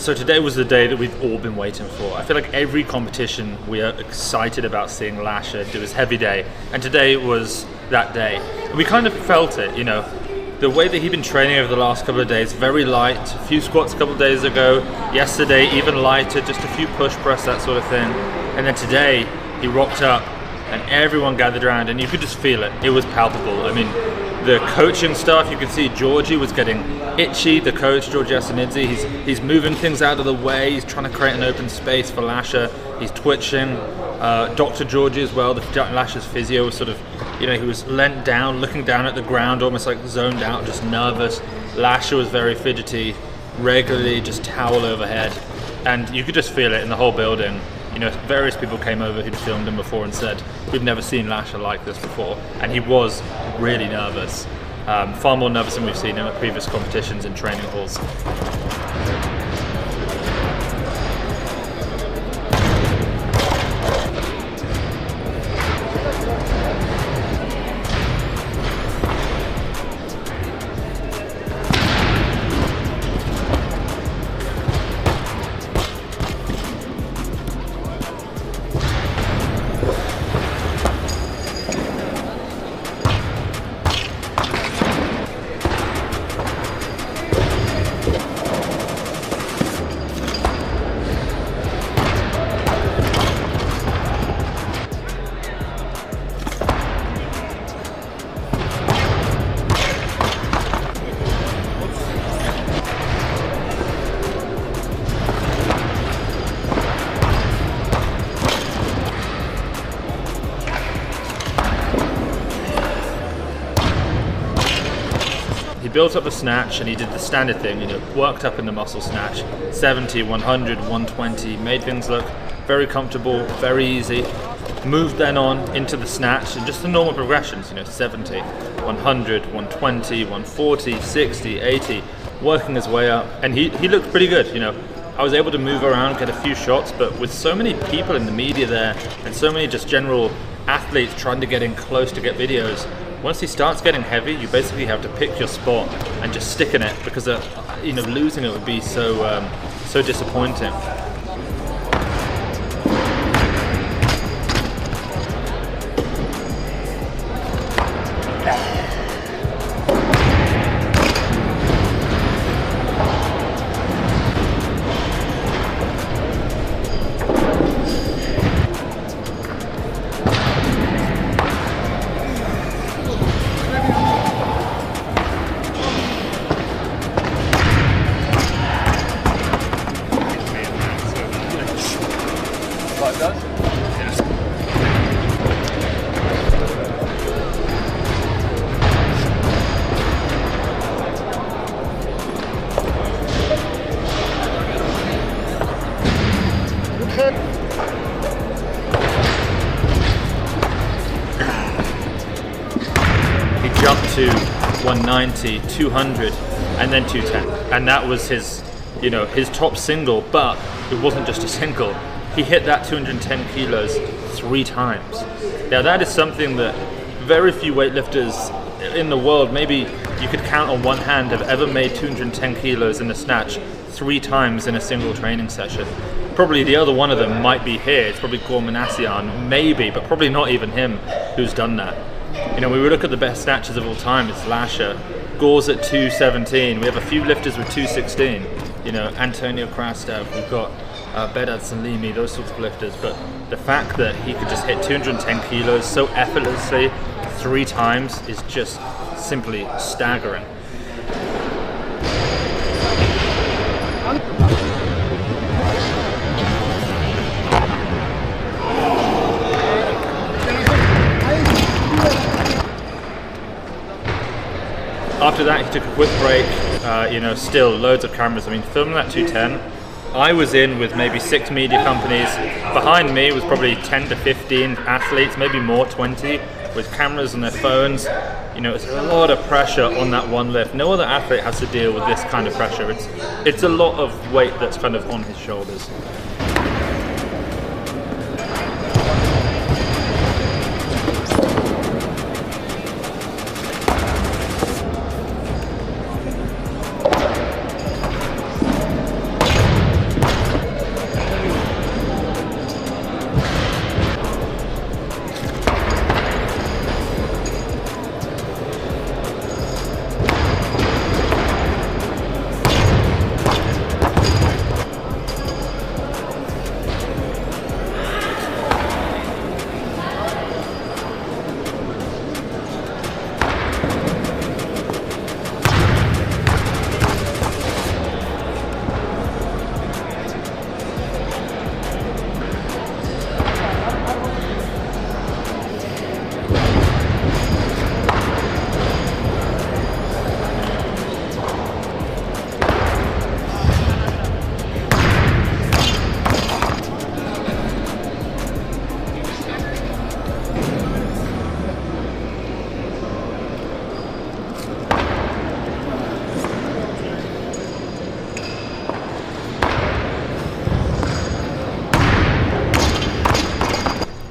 So today was the day that we've all been waiting for. I feel like every competition we are excited about seeing Lasha do his heavy day, and today was that day. And we kind of felt it, you know, the way that he'd been training over the last couple of days, very light, a few squats a couple of days ago, yesterday even lighter, just a few push press, that sort of thing. And then today he rocked up and everyone gathered around and you could just feel it. It was palpable. I mean, the coaching stuff, you could see Georgie was getting itchy, the coach, Georgie Asanidze, he's moving things out of the way, he's trying to create an open space for Lasha, he's twitching. Dr. Georgie as well, Lasha's physio, was sort of, you know, he was leant down, looking down at the ground, almost like zoned out, just nervous. Lasha was very fidgety, regularly just towel overhead, and you could just feel it in the whole building. You know, various people came over who'd filmed him before and said, we've never seen Lasha like this before. And he was really nervous. Far more nervous than we've seen him at previous competitions in training halls. He built up the snatch and he did the standard thing, you know, worked up in the muscle snatch, 70, 100, 120, made things look very comfortable, very easy. Moved then on into the snatch and just the normal progressions, you know, 70, 100, 120, 140, 60, 80, working his way up. And he looked pretty good, you know. I was able to move around, get a few shots, but with so many people in the media there and so many just general athletes trying to get in close to get videos, once he starts getting heavy, you basically have to pick your spot and just stick in it, because you know, losing it would be so disappointing. He jumped to 190, 200, and then 210, and that was his, you know, his top single. But it wasn't just a single. He hit that 210 kilos 3 times. Now that is something that very few weightlifters in the world, maybe you could count on one hand, have ever made 210 kilos in a snatch 3 times in a single training session. Probably the other one of them might be here. It's probably Gorman Asian, maybe, but probably not even him who's done that. You know, we look at the best snatches of all time, it's Lasha. Gore's at 217. We have a few lifters with 216. You know, Antonio Krastev, we've got Bedad Salimi, those sorts of lifters. But the fact that he could just hit 210 kilos so effortlessly 3 times is just simply staggering. After that, he took a quick break, you know, still loads of cameras. I mean, filming that 210, I was in with maybe 6 media companies. Behind me was probably 10 to 15 athletes, maybe more, 20, with cameras on their phones. You know, it's a lot of pressure on that one lift. No other athlete has to deal with this kind of pressure. It's a lot of weight that's kind of on his shoulders.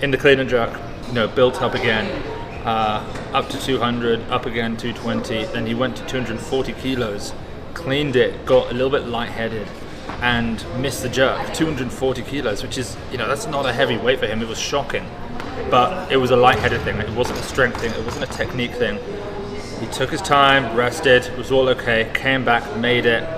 in the clean and jerk, built up again, up to 200, up again 220. Then he went to 240 kilos, cleaned it, got a little bit lightheaded, and missed the jerk. 240 kilos, which is, that's not a heavy weight for him. It was shocking, but it was a lightheaded thing. It wasn't a strength thing. It wasn't a technique thing. He took his time, rested, it was all okay, came back, made it.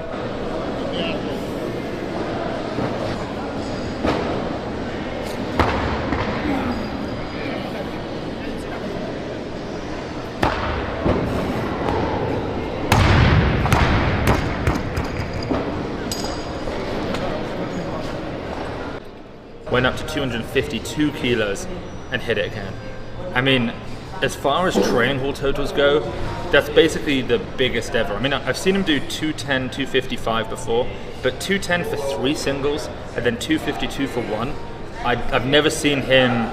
Went up to 252 kilos and hit it again. I mean, as far as training hall totals go, that's basically the biggest ever. I mean, I've seen him do 210, 255 before, but 210 for 3 singles and then 252 for 1. I've never seen him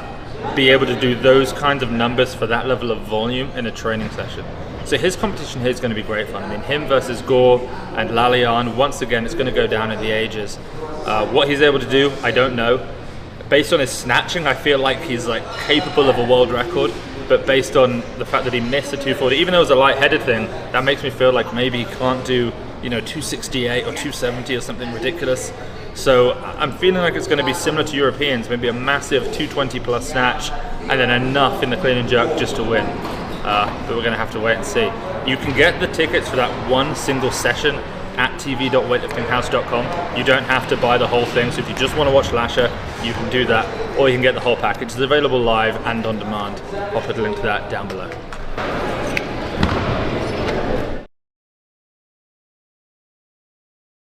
be able to do those kinds of numbers for that level of volume in a training session. So his competition here is going to be great fun. I mean, him versus Gore and Lalian, once again, it's going to go down in the ages. What he's able to do, I don't know. Based on his snatching, I feel like he's capable of a world record, but based on the fact that he missed the 240, even though it was a light-headed thing, that makes me feel like maybe he can't do 268 or 270 or something ridiculous. So I'm feeling like it's going to be similar to Europeans, maybe a massive 220 plus snatch, and then enough in the clean and jerk just to win. But we're going to have to wait and see. You can get the tickets for that one single session at tv.weightliftinghouse.com. You don't have to buy the whole thing, so if you just want to watch Lasha, you can do that, or you can get the whole package. It's available live and on demand. I'll put a link to that down below.